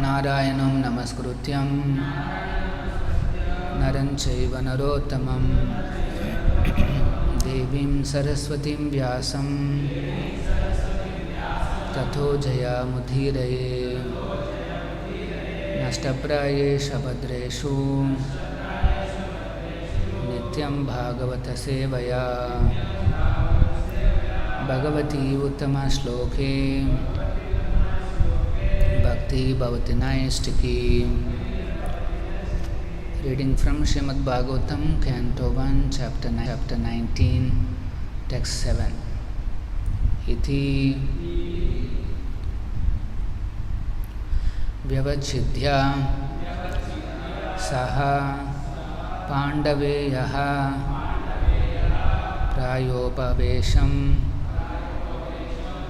नारायणं नमस्कृत्यं नरं चैव नरोत्तमं देवीं सरस्वतीं व्यासं ततो जयामुदीरये नष्टप्रायेषु भद्रेषु नित्यं भागवतसेवया Bhagwati उत्तमश्लोके Bhakti Bhavati Naistiki. Reading from Srimad Bhagavatam, Canto 1, Chapter 19, Text 7. Iti Vyavachidhya Saha Pandaveyaha Prayopavesham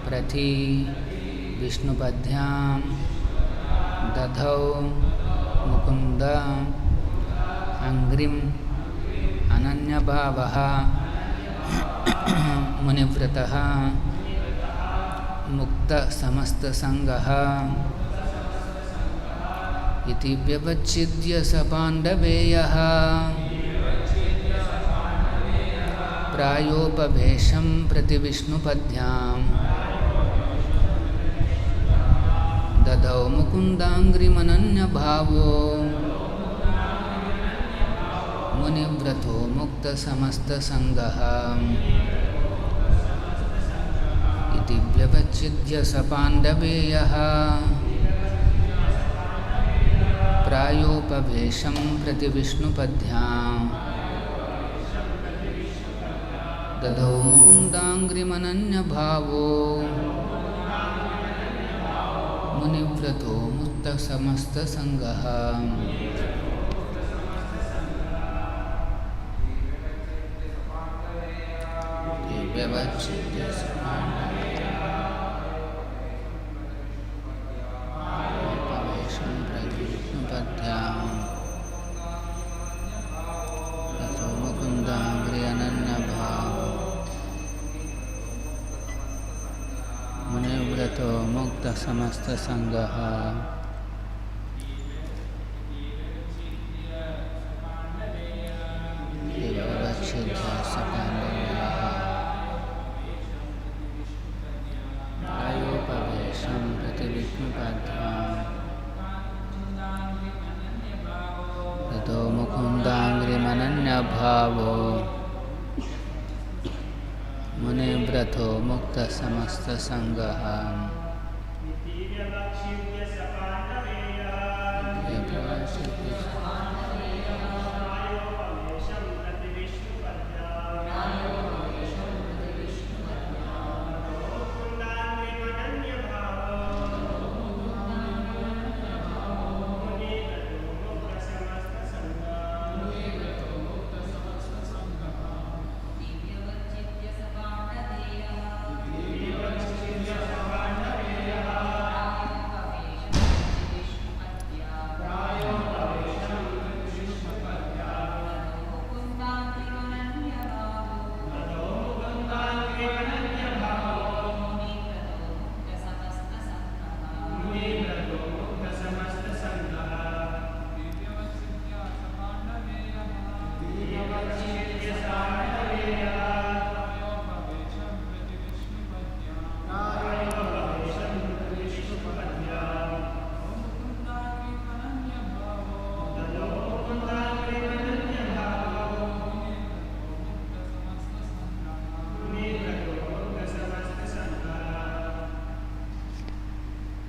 Prati Vishnupadhyam Dadhau Mukunda Angrim Ananyabhavaha Munivrataha Mukta Samasta Sangaha Iti Vyavachidya Sapandaveyaha Prayopavesham Prati Vishnupadhyam Dadhau Mukundangrimananya Bhavo Munivrato Mukta Samasta Sangaha Iti Vyavachidya Sapandaveyaha Prayopavesham Prati Vishnupadhyam Dadhau Mukundangrimananya Bhavo Munivrato Mutta Samasta Sangaha. Vyavachidya Prayopavesham Prati Vishnupadhyam Dadhau Mukundangrimananya Bhavo Munivrato Mukta Samasta Sangaha. Vyavachidya Sapandaveyaha Prayopavesham Prati Vishnupadhyam Dadhau Mukundangrimananya Bhavo Munivrato Mukta Samasta Sangaha.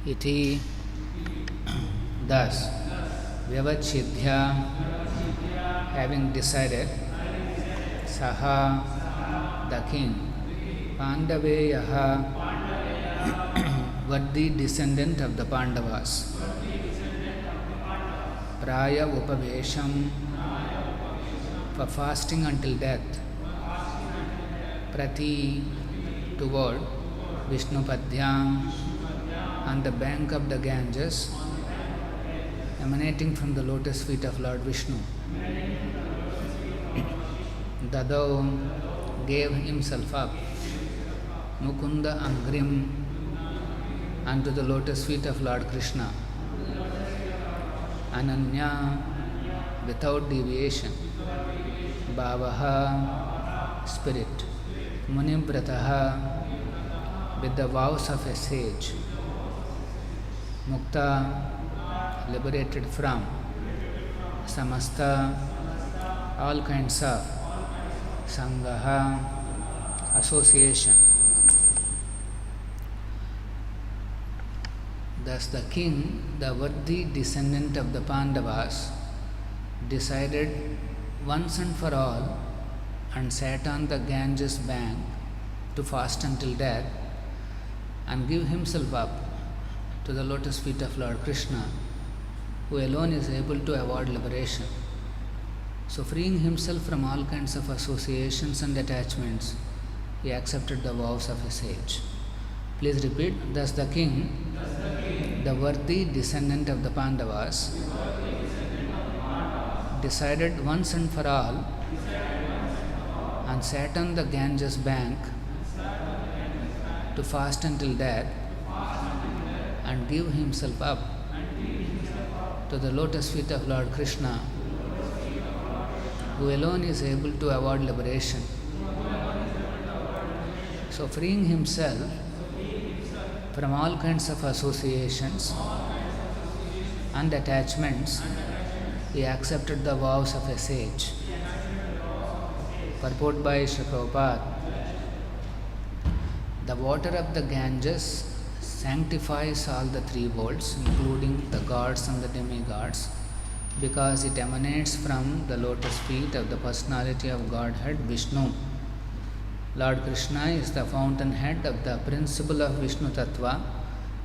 Iti thus Vyavachidya, having decided, Saha, the king, Pandaveyaha, worthy descendant of the Pandavas, Praya Upavesham, for fasting until death, Prati, toward Vishnupadhyam, on the bank of the Ganges, emanating from the lotus feet of Lord Vishnu. Dadhau gave himself up, Mukunda Angrim, unto the lotus feet of Lord Krishna. Ananya, without deviation. Bhavaha, spirit. Munibrataha, with the vows of a sage. Mukta, liberated from. Samasta, all kinds of. Sangaha, association. Thus the king, the worthy descendant of the Pandavas, decided once and for all and sat on the Ganges bank to fast until death and give himself up to the lotus feet of Lord Krishna, who alone is able to award liberation. So, freeing himself from all kinds of associations and attachments, he accepted the vows of a sage. Please repeat. Thus the king, the worthy descendant of the Pandavas, decided once and for all and sat on the Ganges bank to fast until death and give himself up to the lotus feet of Lord Krishna, who alone is able to award liberation. So, freeing himself from all kinds of associations and attachments, he accepted the vows of a sage. Purport by Sri Prabhupada. The water of the Ganges sanctifies all the three worlds, including the gods and the demigods, because it emanates from the lotus feet of the personality of Godhead Vishnu. Lord Krishna is the fountainhead of the principle of Vishnu Tattva,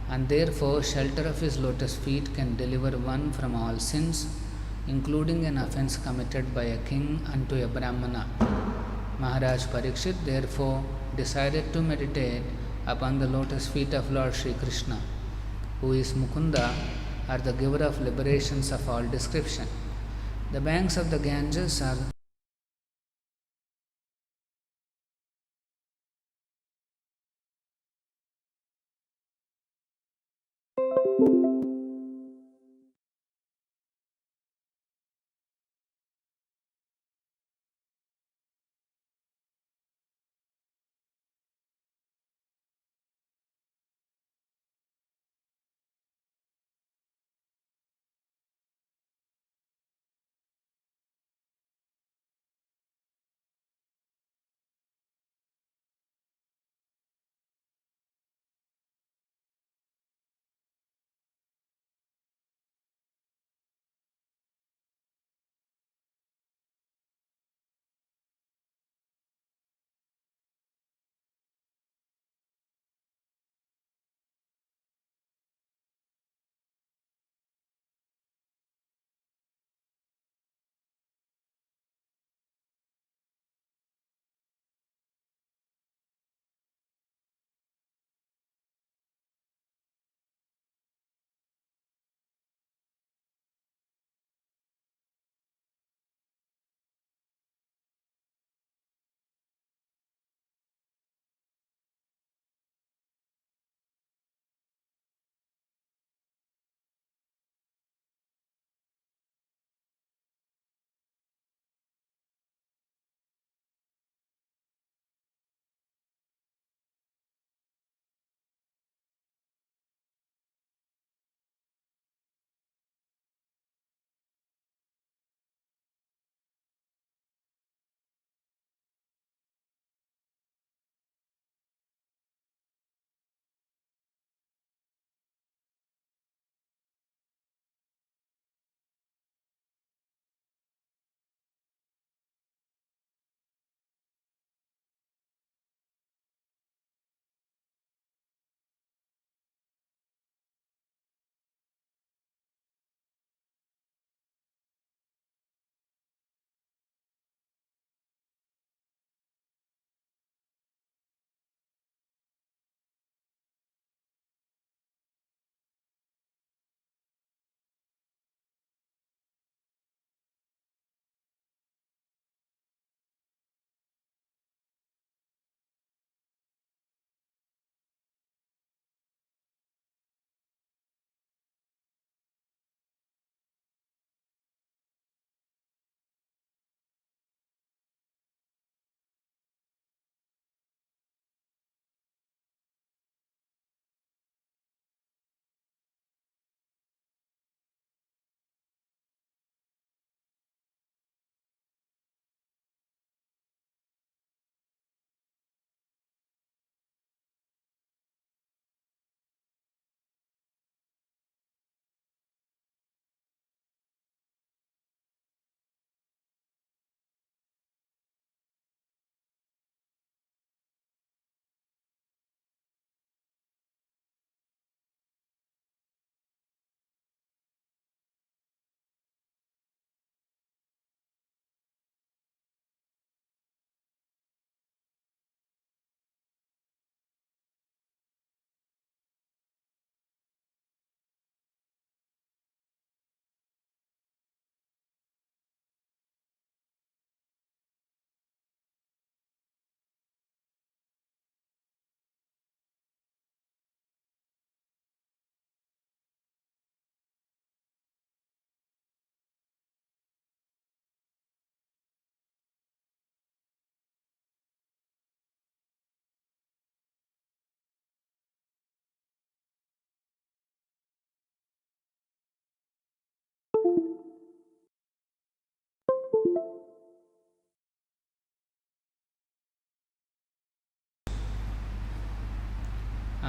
and therefore shelter of his lotus feet can deliver one from all sins, including an offense committed by a king unto a Brahmana. Maharaj Parikshit therefore decided to meditate upon the lotus feet of Lord Sri Krishna, who is Mukunda, or the giver of liberations of all description. The banks of the Ganges are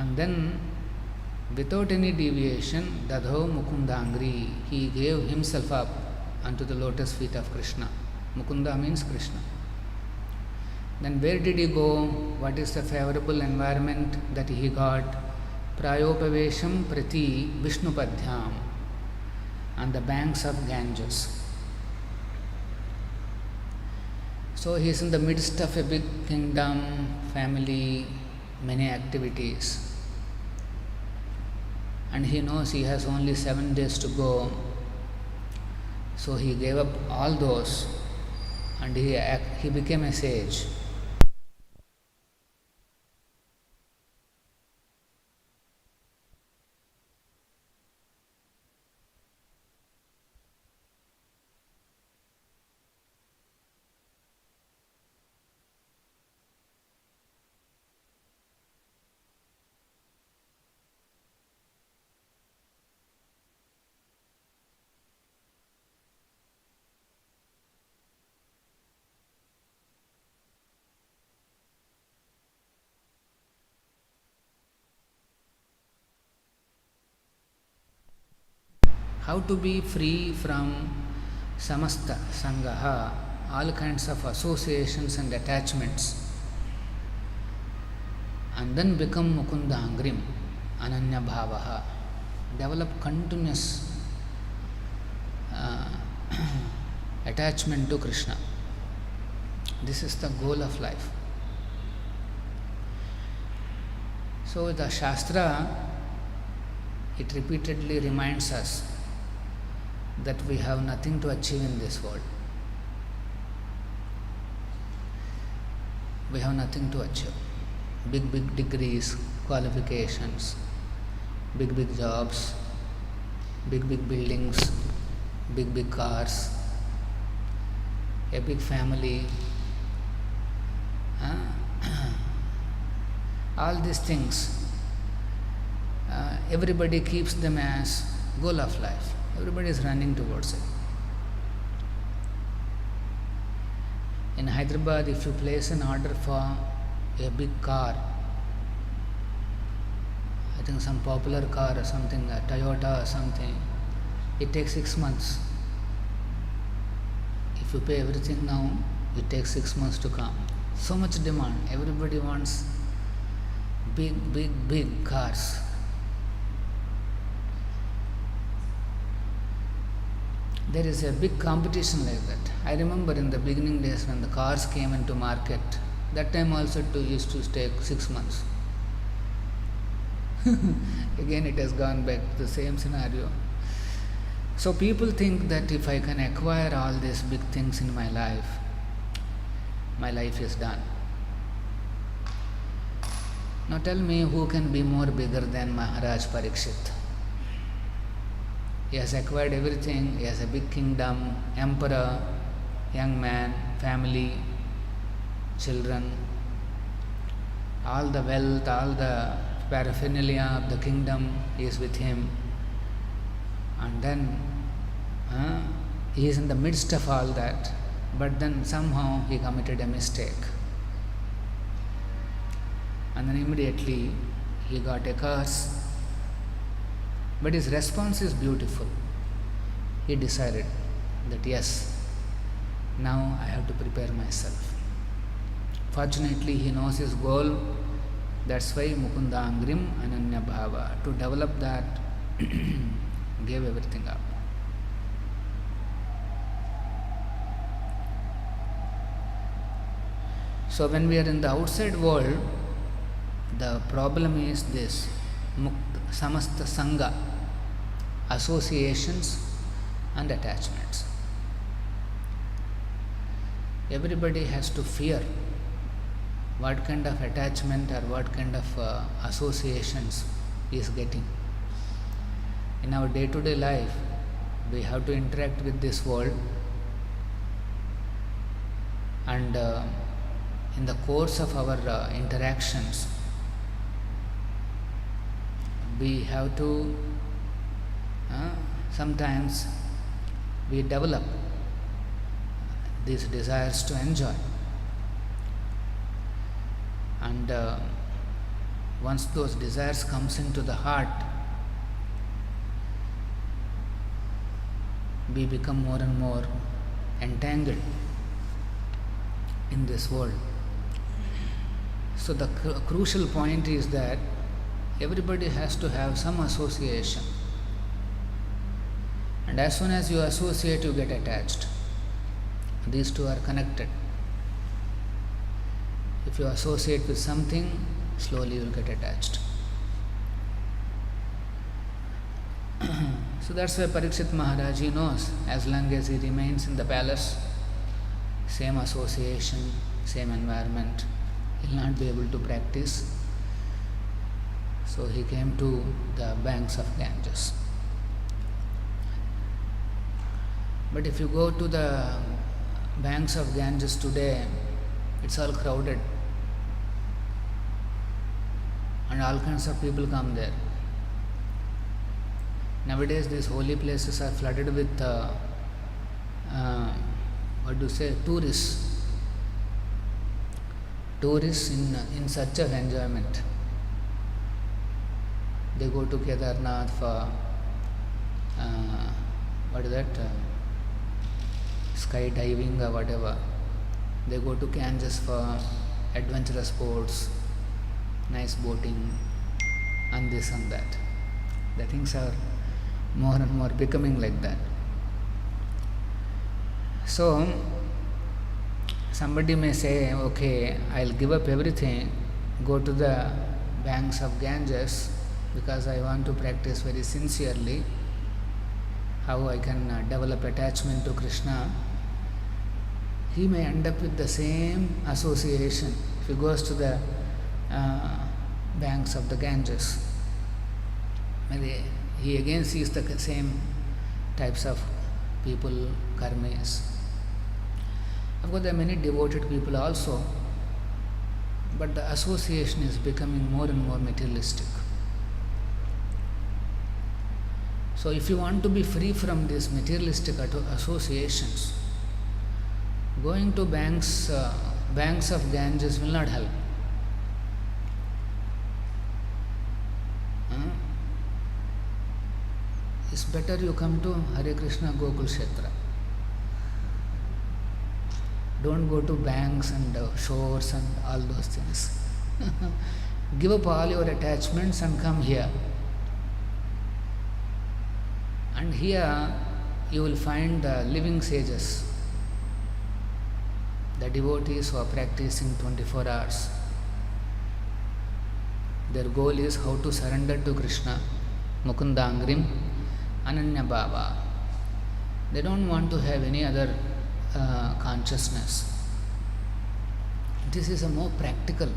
And then, without any deviation, Dadho Mukundangri, he gave himself up unto the lotus feet of Krishna. Mukunda means Krishna. Then where did he go? What is the favorable environment that he got? Prayopavesham Prati Vishnupadhyam, on the banks of Ganges. So he is in the midst of a big kingdom, family, many activities, and he knows he has only 7 days to go. So he gave up all those and he became a sage. How to be free from samasta sangaha, all kinds of associations and attachments, and then become mukunda angrim, ananya bhavaha, develop continuous attachment to Krishna. This is the goal of life. So the Shastra, it repeatedly reminds us that we have nothing to achieve in this world. We have nothing to achieve. Big degrees, qualifications, big jobs, big buildings, big cars, a big family, all these things, everybody keeps them as goal of life. Everybody is running towards it. In Hyderabad, if you place an order for a big car, I think some popular car or something, a Toyota or something, it takes 6 months. If you pay everything now, it takes 6 months to come. So much demand. Everybody wants big cars. There is a big competition like that. I remember in the beginning days when the cars came into market, that time also it used to take 6 months. Again it has gone back to the same scenario. So people think that if I can acquire all these big things in my life is done. Now tell me, who can be more bigger than Maharaj Parikshit? He has acquired everything. He has a big kingdom, emperor, young man, family, children, all the wealth, all the paraphernalia of the kingdom is with him. And then he is in the midst of all that, but then somehow he committed a mistake. And then immediately he got a curse. But his response is beautiful. He decided that yes, now I have to prepare myself. Fortunately, he knows his goal. That's why Mukunda Angrim Ananya Bhava. To develop that, gave everything up. So when we are in the outside world, the problem is this: samasta sangha, associations and attachments. Everybody has to fear what kind of attachment or what kind of associations he is getting. In our day-to-day life, we have to interact with this world, and in the course of our interactions, we have to sometimes we develop these desires to enjoy, and once those desires comes into the heart, we become more and more entangled in this world. So the crucial point is that everybody has to have some association. And as soon as you associate, you get attached. These two are connected. If you associate with something, slowly you will get attached. So that's why Parikshit Maharaj, he knows, as long as he remains in the palace, same association, same environment, he will not be able to practice. So he came to the banks of Ganges. But if you go to the banks of Ganges today, it's all crowded. And all kinds of people come there. Nowadays, these holy places are flooded with, tourists. Tourists in search of enjoyment. They go to Kedarnath for, skydiving or whatever. They go to Ganges for adventurous sports, nice boating, and this and that. The things are more and more becoming like that. So, somebody may say, okay, I'll give up everything, go to the banks of Ganges because I want to practice very sincerely how I can develop attachment to Krishna. He may end up with the same association if he goes to the banks of the Ganges. He again sees the same types of people, karmis. Of course, there are many devoted people also, but the association is becoming more and more materialistic. So, if you want to be free from these materialistic associations, going to banks of Ganges will not help. It's better you come to Hare Krishna Gokul Kshetra. Don't go to banks and shores and all those things. Give up all your attachments and come here. And here you will find the living sages, the devotees who are practicing 24 hours. Their goal is how to surrender to Krishna, Mukundangrim, Ananya Baba. They don't want to have any other consciousness. This is a more practical.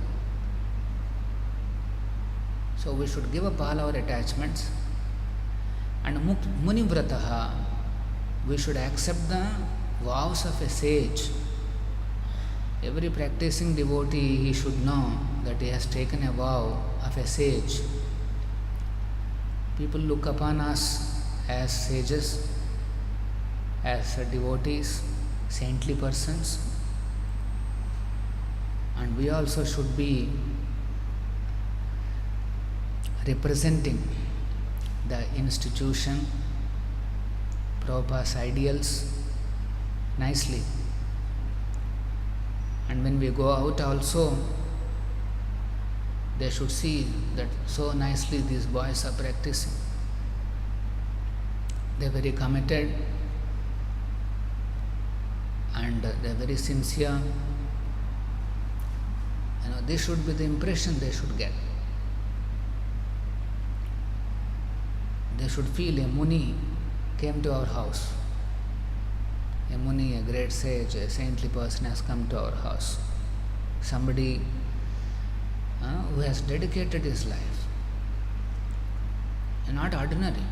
So we should give up all our attachments. And Munivrataha, we should accept the vows of a sage. Every practicing devotee, he should know that he has taken a vow of a sage. People look upon us as sages, as devotees, saintly persons, and we also should be representing the institution, Prabhupada's ideals nicely. And when we go out also, they should see that so nicely these boys are practicing. They are very committed and they are very sincere. This should be the impression they should get. They should feel a Muni came to our house. A Muni, a great sage, a saintly person has come to our house. Somebody who has dedicated his life. Not ordinary.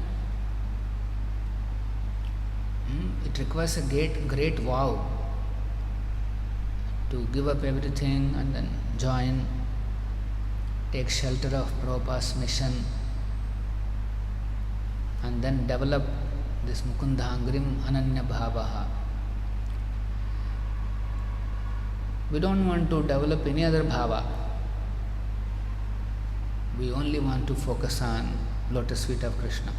It requires a great vow to give up everything and then join, take shelter of Prabhupada's mission, and then develop this Mukundangrim Ananya Bhavaha. We don't want to develop any other bhava. we only want to focus on lotus feet of Krishna.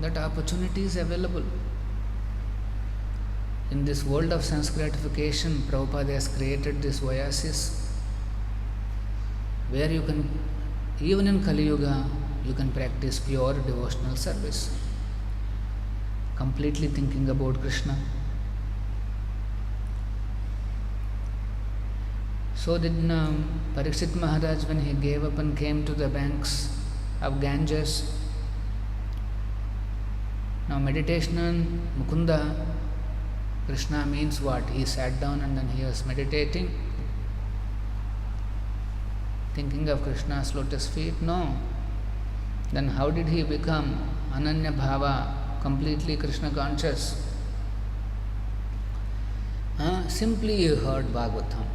That opportunity is available. In this world of sense gratification, Prabhupada has created this oasis where you can, even in Kali Yuga, you can practice pure devotional service, completely thinking about Krishna. So did Parikshit Maharaj, when he gave up and came to the banks of Ganges. Now meditation on Mukunda, Krishna means what? He sat down and then he was meditating, thinking of Krishna's lotus feet? No. Then how did he become Ananya Bhava, completely Krishna conscious? Simply he heard Bhagavatam.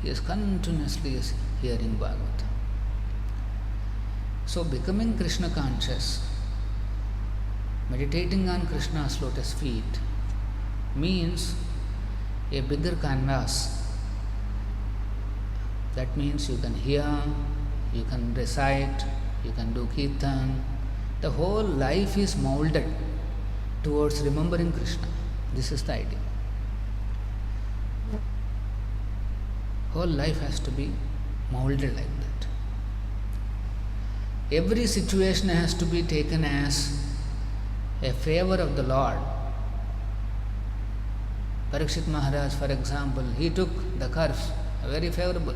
He is continuously hearing Bhagavatam. So becoming Krishna conscious, meditating on Krishna's lotus feet, means a bigger canvas. That means you can hear, you can recite, you can do kirtan. The whole life is molded towards remembering Krishna. This is the idea. Whole life has to be molded like that. Every situation has to be taken as a favor of the Lord. Parikshit Maharaj, for example, he took the curse, very favorable.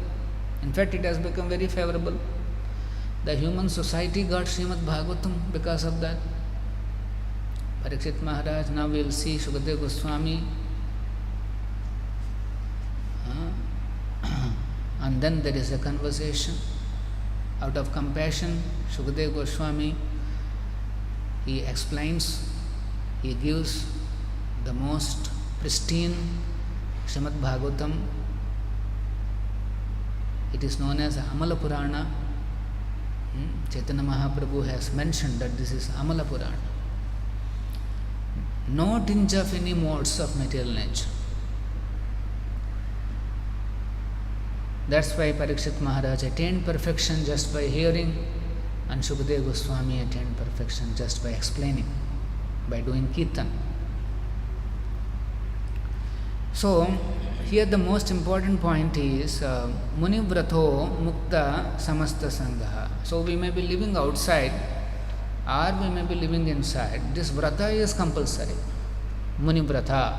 In fact, it has become very favorable. The human society got Srimad Bhagavatam because of that. Parikshit Maharaj, now we will see Shukadeva Goswami. And then there is a conversation. Out of compassion, Shukadeva Goswami, he explains, he gives the most pristine Srimad Bhagavatam. It is known as Amala Purana. Chaitanya Mahaprabhu has mentioned that this is Amala Purana. No tinge of any modes of material nature. That's why Parikshit Maharaj attained perfection just by hearing, and Shukadeva Goswami attained perfection just by explaining, by doing kirtan. So, here the most important point is Muni Vrato Mukta Samasta Sangha. So, we may be living outside or we may be living inside. This Vrata is compulsory. Muni Vrata.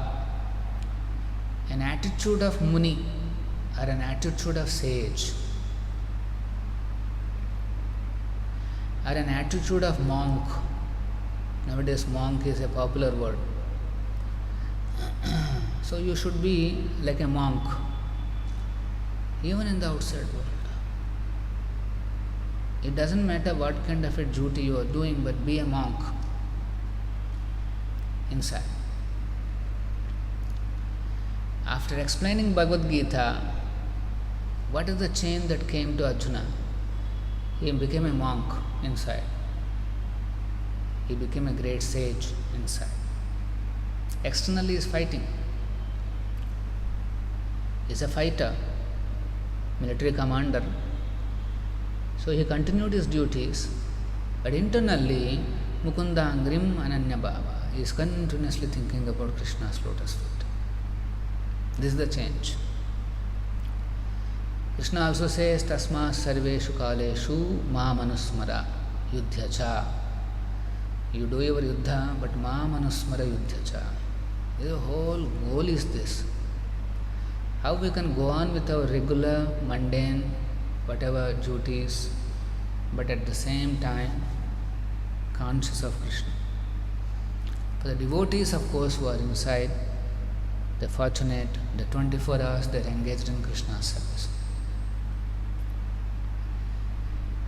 An attitude of Muni or an attitude of sage or an attitude of monk. Nowadays, monk is a popular word. So you should be like a monk, even in the outside world. It doesn't matter what kind of a duty you are doing, but be a monk inside. After explaining Bhagavad Gita, what is the change that came to Arjuna? He became a monk inside. He became a great sage inside. Externally he is fighting. He is a fighter, military commander. So he continued his duties, but internally, Mukunda Angrim Ananya Bhava. He is continuously thinking about Krishna's lotus feet. This is the change. Krishna also says, Tasma Sarveshu Kaleshu Ma Manusmara Yudhya Cha. You do your Yuddha, but Ma Manusmara Yudhya Cha. The whole goal is this. How we can go on with our regular, mundane, whatever duties, but at the same time conscious of Krishna. For the devotees, of course, who are inside, the fortunate, the 24 hours they are engaged in Krishna's service.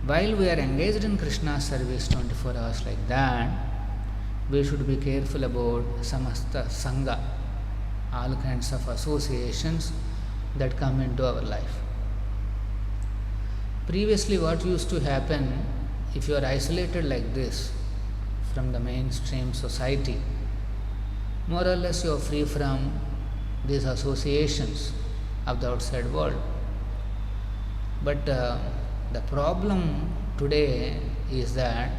While we are engaged in Krishna's service 24 hours like that, we should be careful about samasta sangha, all kinds of associations that come into our life. Previously, what used to happen, if you are isolated like this from the mainstream society, more or less you are free from these associations of the outside world. But the the problem today is that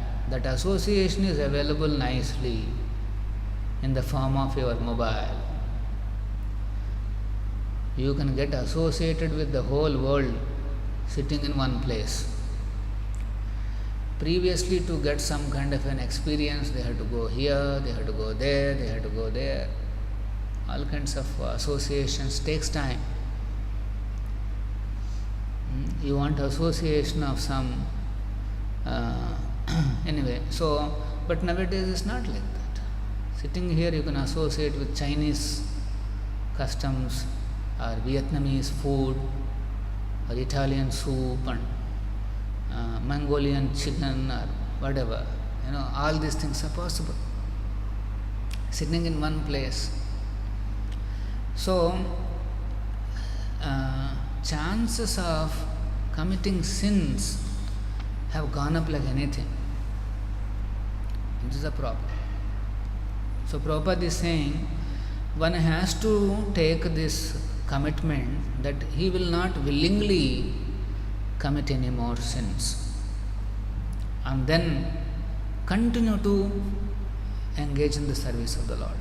association is available nicely in the form of your mobile. You can get associated with the whole world sitting in one place. Previously, to get some kind of an experience, they had to go here, they had to go there, they had to go there. All kinds of associations takes time. You want association of some anyway. So, but nowadays it's not like that. Sitting here, you can associate with Chinese customs, or Vietnamese food, or Italian soup, and Mongolian chicken, or whatever. All these things are possible sitting in one place. So, chances of committing sins have gone up like anything. This is a problem. So, Prabhupada is saying one has to take this commitment that he will not willingly commit any more sins, and then continue to engage in the service of the Lord.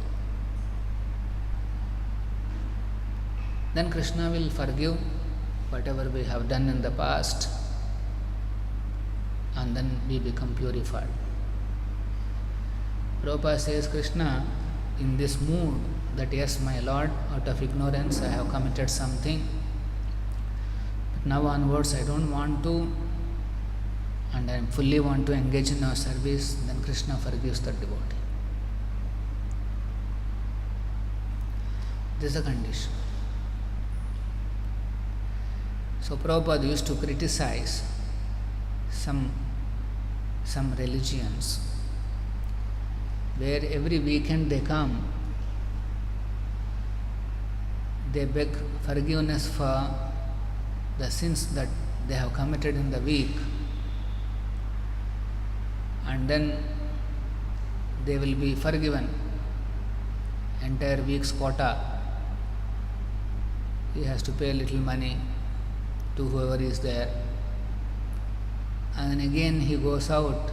Then Krishna will forgive whatever we have done in the past, and then we become purified. Prabhupada says Krishna in this mood that yes, my Lord, out of ignorance I have committed something, but now onwards I don't want to, and I fully want to engage in our service. Then Krishna forgives the devotee. This is a condition. So Prabhupada used to criticize some religions where every weekend they come, they beg forgiveness for the sins that they have committed in the week, and then they will be forgiven entire week's quota. He has to pay a little money to whoever is there, and then again he goes out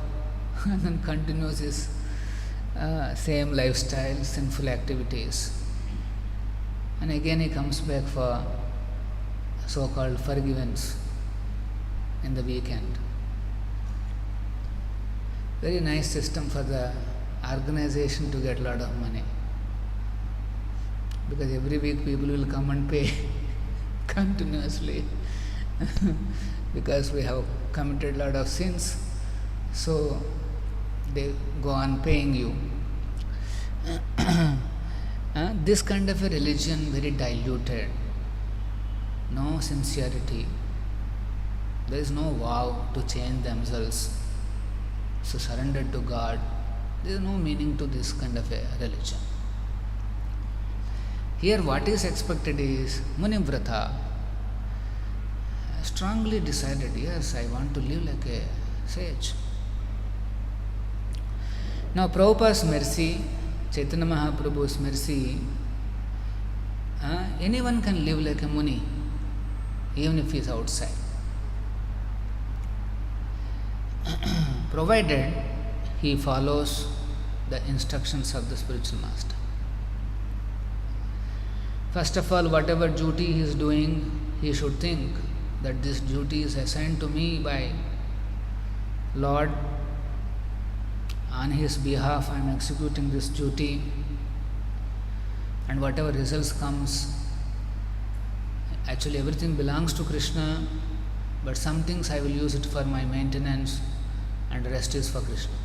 and then continues his same lifestyle, sinful activities, and again he comes back for so-called forgiveness in the weekend. Very nice system for the organization to get a lot of money, because every week people will come and pay continuously because we have committed a lot of sins, so they go on paying you. This kind of a religion, very diluted, no sincerity, there is no vow to change themselves, so surrendered to God. There is no meaning to this kind of a religion. Here what is expected is Munivrata strongly decided, yes, I want to live like a sage. Now Prabhupada's mercy, Chaitanya Mahaprabhu's mercy, anyone can live like a Muni, even if he is outside, provided he follows the instructions of the spiritual master. First of all, whatever duty he is doing, he should think that this duty is assigned to me by Lord. On his behalf I am executing this duty, and whatever results comes, actually everything belongs to Krishna, but some things I will use it for my maintenance, and the rest is for Krishna.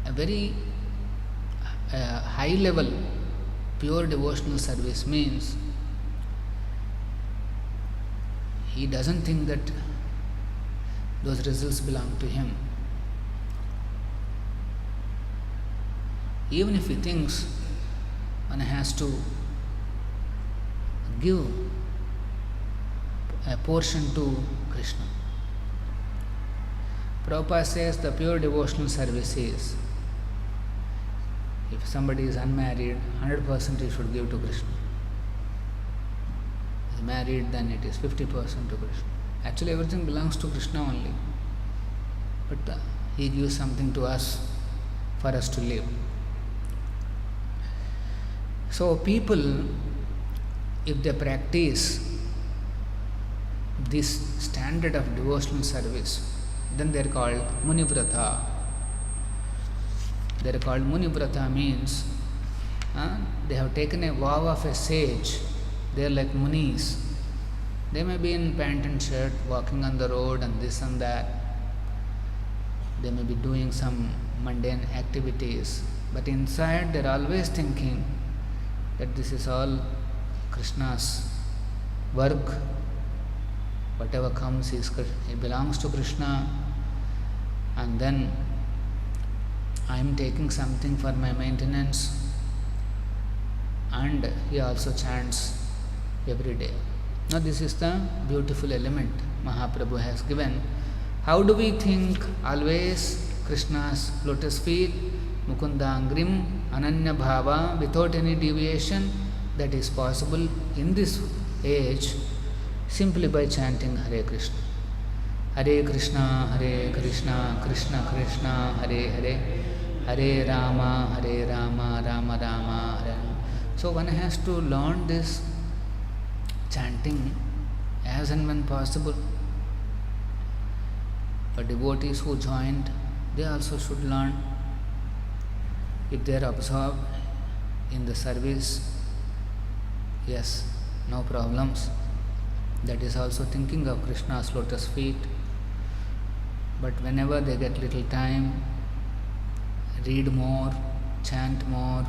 A very high level pure devotional service means he doesn't think that those results belong to him. Even if he thinks, one has to give a portion to Krishna. Prabhupada says the pure devotional service is, if somebody is unmarried, 100% he should give to Krishna. married, then it is 50% to Krishna. Actually, everything belongs to Krishna only. But he gives something to us for us to live. So, people, if they practice this standard of devotional service, then they are called Munivrata. They are called Munivrata means they have taken a vow of a sage. They are like munis. They may be in pant and shirt, walking on the road and this and that. They may be doing some mundane activities, but inside they are always thinking that this is all Krishna's work. Whatever comes, it belongs to Krishna, and then I am taking something for my maintenance. And he also chants every day. Now this is the beautiful element Mahaprabhu has given. How do we think always Krishna's lotus feet, Mukundangrim, Ananya Bhava, without any deviation? That is possible in this age simply by chanting Hare Krishna. Hare Krishna, Hare Krishna, Krishna Krishna, Hare Hare, Hare Rama, Hare Rama, Rama Rama, Hare Rama. So one has to learn this chanting as and when possible. But devotees who joined, they also should learn. If they are absorbed in the service, yes, no problems. That is also thinking of Krishna's lotus feet. But whenever they get little time, read more, chant more,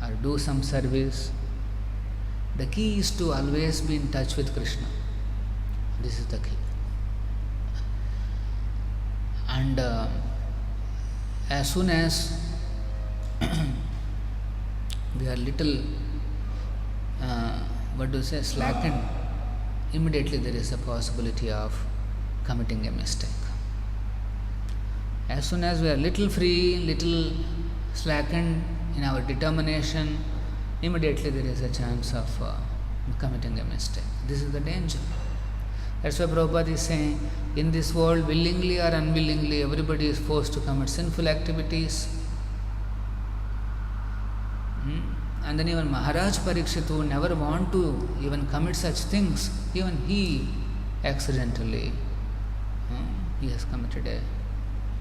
or do some service. The key is to always be in touch with Krishna. This is the key. And as soon as we are little, slackened, immediately there is a possibility of committing a mistake. As soon as we are little free, little slackened in our determination, immediately there is a chance of committing a mistake. This is the danger. That's why Prabhupada is saying, in this world, willingly or unwillingly, everybody is forced to commit sinful activities. And then even Maharaj Parikshit, who never want to even commit such things, even he accidentally, he has committed a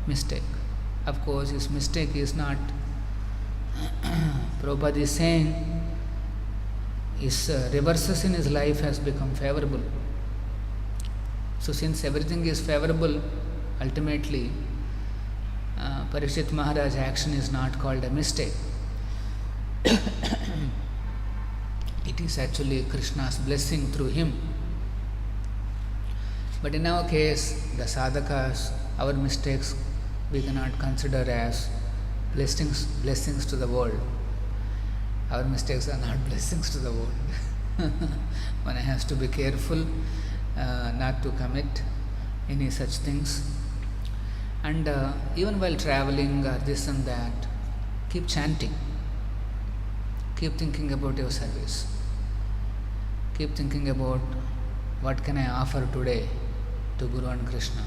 mistake. Of course, his mistake is not, Prabhupada is saying, his reverses in his life has become favorable. So since everything is favorable, ultimately, Parikshit Maharaj's action is not called a mistake. It is actually Krishna's blessing through him. But in our case, the sadhakas, our mistakes, we cannot consider as blessings to the world. Our mistakes are not blessings to the world. One has to be careful not to commit any such things. And even while traveling or this and that, keep chanting. Keep thinking about your service. Keep thinking about what can I offer today to Guru and Krishna.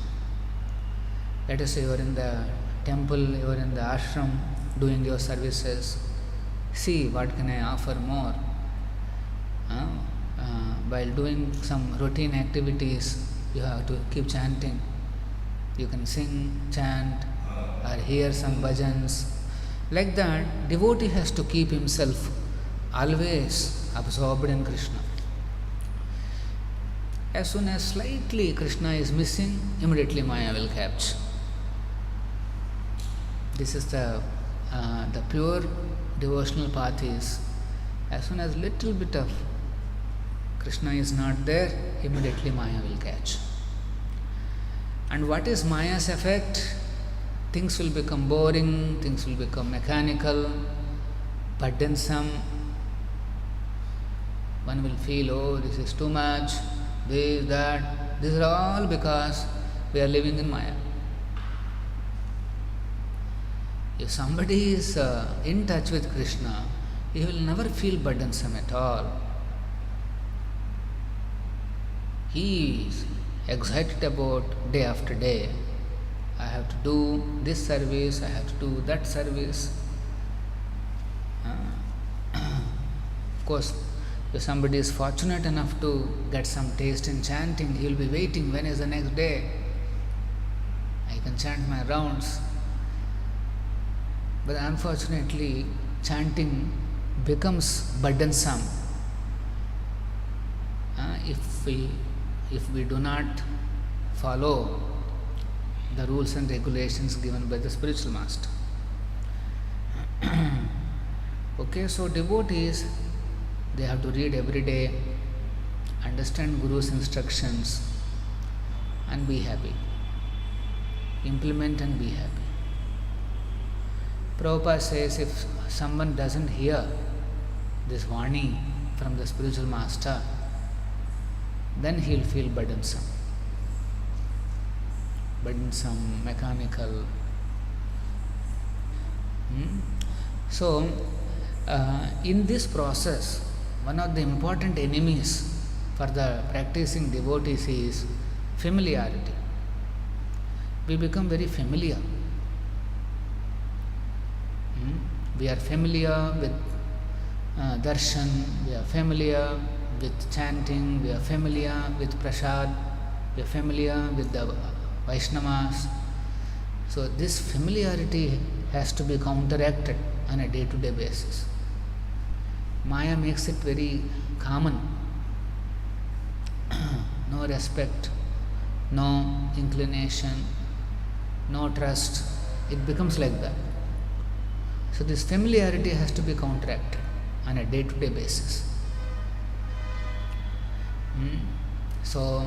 Let us say you are in the temple, you are in the ashram doing your services. See what can I offer more. While doing some routine activities, you have to keep chanting. You can sing, chant, or hear some bhajans. Like that, devotee has to keep himself always absorbed in Krishna. As soon as slightly Krishna is missing, immediately Maya will capture. This is the pure devotional path is, as soon as little bit of Krishna is not there, immediately Maya will catch. And what is Maya's effect? Things will become boring, things will become mechanical, burdensome. One will feel, oh, this is too much, this, that. These are all because we are living in Maya. If somebody is in touch with Krishna, he will never feel burdensome at all. he is excited about day after day. I have to do this service, I have to do that service. Of course, if somebody is fortunate enough to get some taste in chanting, he will be waiting when is the next day. I can chant my rounds. But unfortunately, chanting becomes burdensome if we do not follow the rules and regulations given by the spiritual master. Okay, so devotees, they have to read every day, understand Guru's instructions, and be happy. Implement and be happy. Prabhupada says if someone doesn't hear this Vani from the spiritual master, then he'll feel burdensome, mechanical. So, in this process, one of the important enemies for the practicing devotees is familiarity. We become very familiar. We are familiar with darshan, we are familiar with chanting, we are familiar with prasad, we are familiar with the Vaishnavas. So this familiarity has to be counteracted on a day-to-day basis. Maya makes it very common. No respect, no inclination, no trust. It becomes like that. So this familiarity has to be counteracted on a day-to-day basis. So,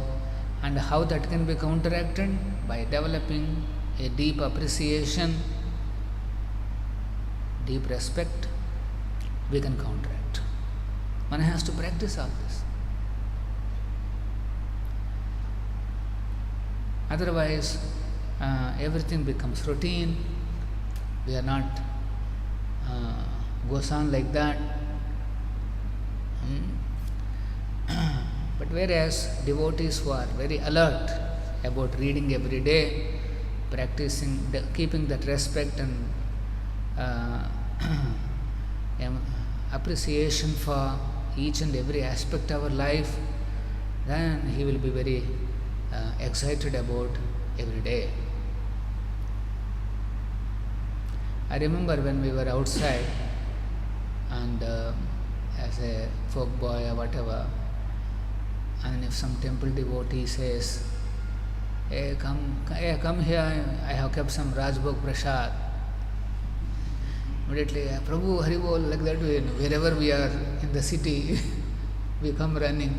and how that can be counteracted? By developing a deep appreciation, deep respect, we can counteract. One has to practice all this. Otherwise, everything becomes routine. We are not goes on like that. But whereas devotees who are very alert about reading every day, practicing, keeping that respect and appreciation for each and every aspect of our life, then he will be very excited about every day. I remember when we were outside and as a folk boy or whatever, and if some temple devotee says, hey come here, I have kept some Rajbhog Prasad. Immediately, Prabhu, Hari Bol, like that way, wherever we are in the city, we come running.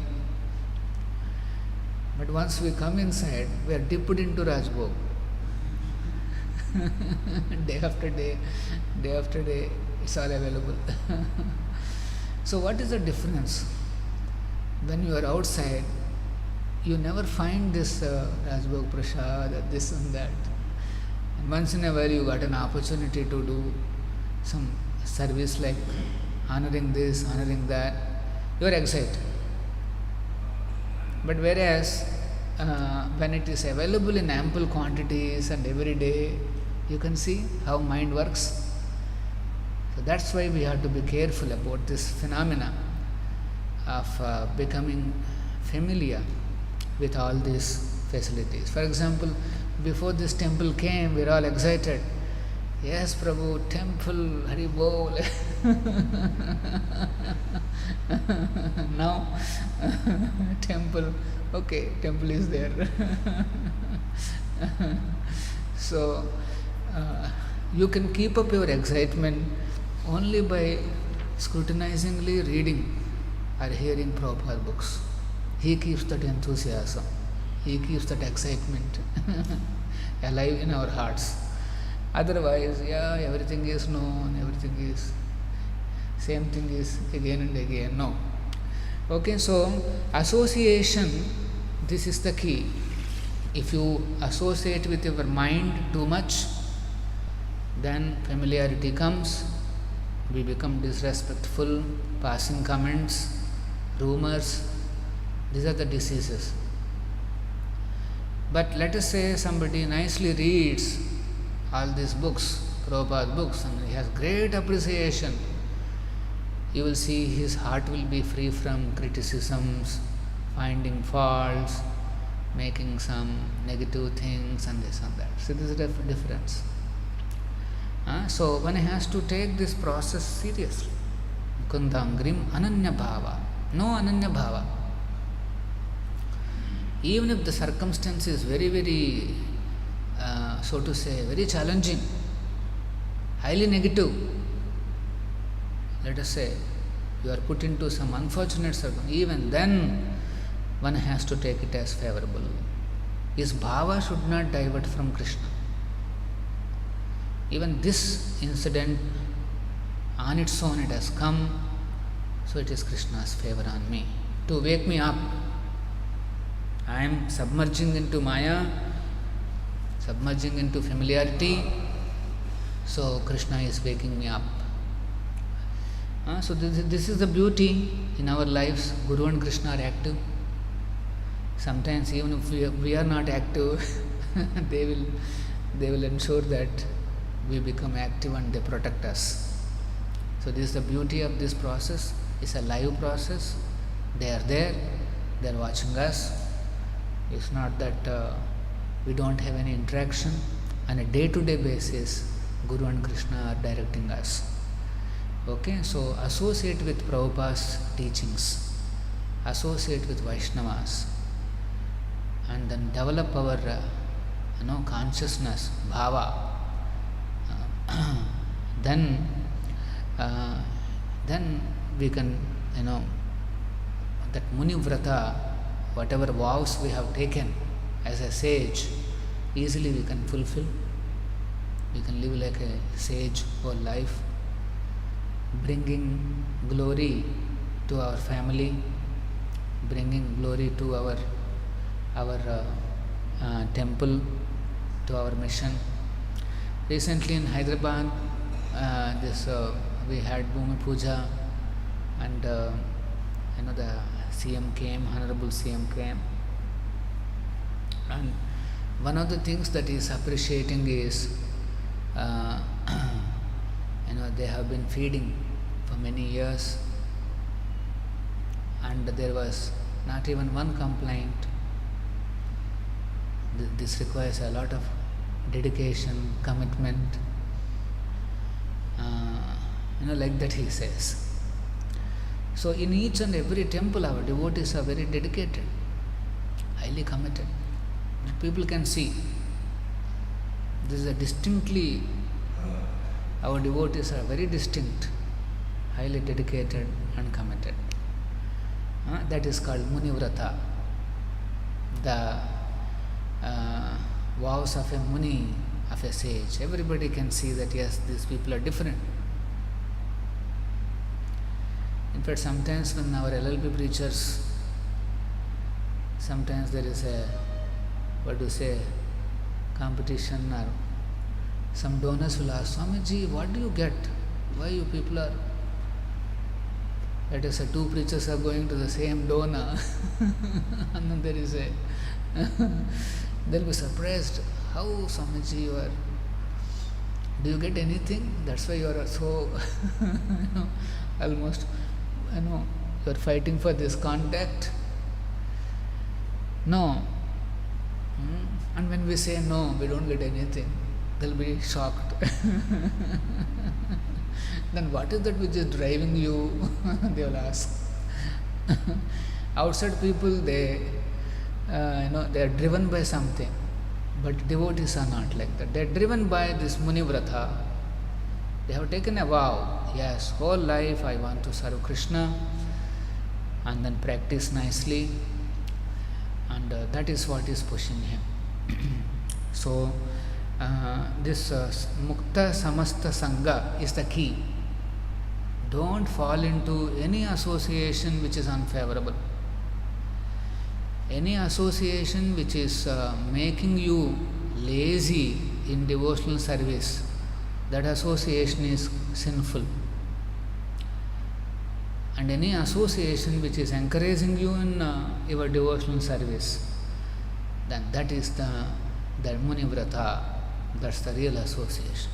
But once we come inside, we are dipped into Rajbhog. Day after day, it's all available. So what is the difference? When you are outside, you never find this Rajbhog Prasad, this and that. And once in a while you got an opportunity to do some service like honoring this, honoring that, you are excited. But whereas when it is available in ample quantities and every day, you can see how mind works. So that's why we have to be careful about this phenomena of becoming familiar with all these facilities. For example, before this temple came, we were all excited. Yes, Prabhu, temple, Hari Bol. Now, temple, okay, temple is there. So, you can keep up your excitement only by scrutinizingly reading or hearing Prabhupada books. He keeps that enthusiasm, he keeps that excitement alive in our hearts. Otherwise, everything is known, everything is, same thing is again and again. No. Okay, so association, this is the key. If you associate with your mind too much, then familiarity comes, we become disrespectful, passing comments, rumors. These are the diseases. But let us say somebody nicely reads all these books, Prabhupada books, and he has great appreciation. You will see his heart will be free from criticisms, finding faults, making some negative things and this and that. So this is the difference. So one has to take this process seriously. Kundangrim ananya bhava. No ananya bhava. Even if the circumstance is very, very, so to say, very challenging, highly negative, let us say, you are put into some unfortunate circumstance, even then one has to take it as favorable. His bhava should not divert from Krishna. Even this incident, on its own it has come, so it is Krishna's favor on me, to wake me up. I am submerging into Maya, submerging into familiarity, so Krishna is waking me up. So this is the beauty in our lives. Guru and Krishna are active. Sometimes even if we are not active, they will ensure that we become active and they protect us. So this is the beauty of this process. It's a live process. They are there. They are watching us. It's not that we don't have any interaction. On a day-to-day basis, Guru and Krishna are directing us. Okay, so associate with Prabhupada's teachings, associate with Vaishnavas, and then develop our consciousness, bhava. Then we can, that Muni Vrata, whatever vows we have taken as a sage, easily we can fulfill. We can live like a sage whole life, bringing glory to our family, bringing glory to our temple, to our mission. Recently in Hyderabad, we had Bhumi Puja, and the CM came, Honorable CM came, and one of the things that is appreciating is they have been feeding for many years, and there was not even one complaint. This requires a lot of dedication, commitment, like that he says. So in each and every temple our devotees are very dedicated, highly committed. People can see this is a distinctly, our devotees are very distinct, highly dedicated and committed. That is called Muni Vrata, the vows of a Muni, of a sage. Everybody can see that yes, these people are different. In fact, sometimes when our LLB preachers, sometimes there is a, competition, or some donors will ask, Swamiji, what do you get? Why you people are, let us say two preachers are going to the same donor, and then there is a, they'll be surprised, how Swamiji you are, do you get anything? That's why you are so, almost, you are fighting for this contact. No. And when we say no, we don't get anything, they'll be shocked. Then what is that which is driving you? They will ask. Outside people, they are driven by something, but devotees are not like that. They are driven by this Muni Vrata. They have taken a vow, yes, whole life I want to serve Krishna, and then practice nicely, and that is what is pushing him. So this Mukta Samasta Sangha is the key. Don't fall into any association which is unfavorable. Any association which is making you lazy in devotional service, that association is sinful. And any association which is encouraging you in your devotional service, then that is the Munivrata, that's the real association.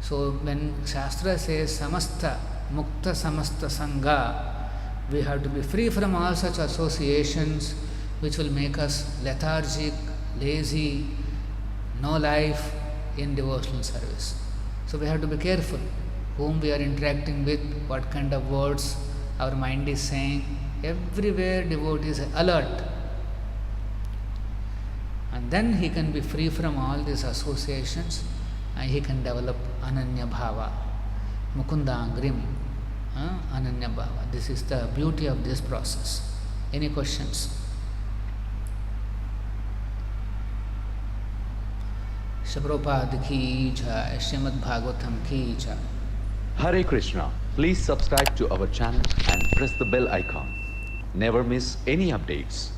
So when Shastra says Samasta Mukta Samasta Sangha, we have to be free from all such associations which will make us lethargic, lazy, no life in devotional service. So we have to be careful whom we are interacting with, what kind of words our mind is saying. Everywhere devotees are alert. And then he can be free from all these associations and he can develop Ananya Bhava, Mukunda Angrim, Ananya Bhava. This is the beauty of this process. Any questions? Prabhupada ki jai, Srimad Bhagavatam ki jai. Hare Krishna. Please subscribe to our channel and press the bell icon. Never miss any updates.